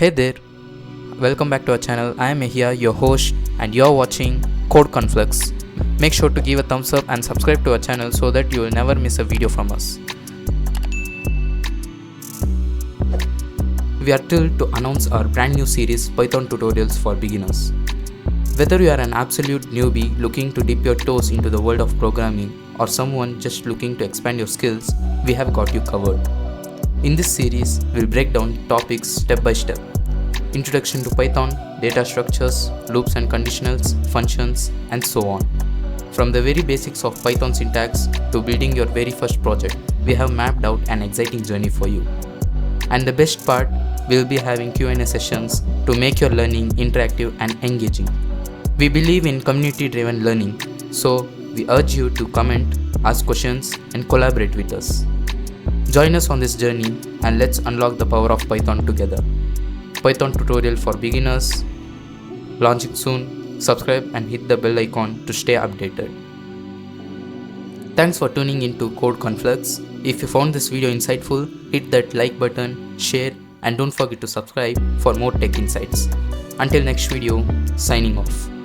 Hey there, welcome back to our channel. I am Ahia, your host, and you're watching Conflux. Make sure to give a thumbs up and subscribe to our channel so that you will never miss a video from us. We are thrilled to announce our brand new series Python tutorials for beginners. Whether you are an absolute newbie looking to dip your toes into the world of programming or someone just looking to expand your skills, we have got you covered. In this series, we'll break down topics step by step. Introduction to Python, data structures, loops and conditionals, functions, and so on. From the very basics of Python syntax to building your very first project, we have mapped out an exciting journey for you. And the best part, we'll be having Q&A sessions to make your learning interactive and engaging. We believe in community-driven learning, so we urge you to comment, ask questions, and collaborate with us. Join us on this journey and let's unlock the power of Python together. Python tutorial for beginners, launching soon. Subscribe and hit the bell icon to stay updated. Thanks for tuning into Conflux. If you found this video insightful, hit that like button, share, and don't forget to subscribe for more tech insights. Until next video, signing off.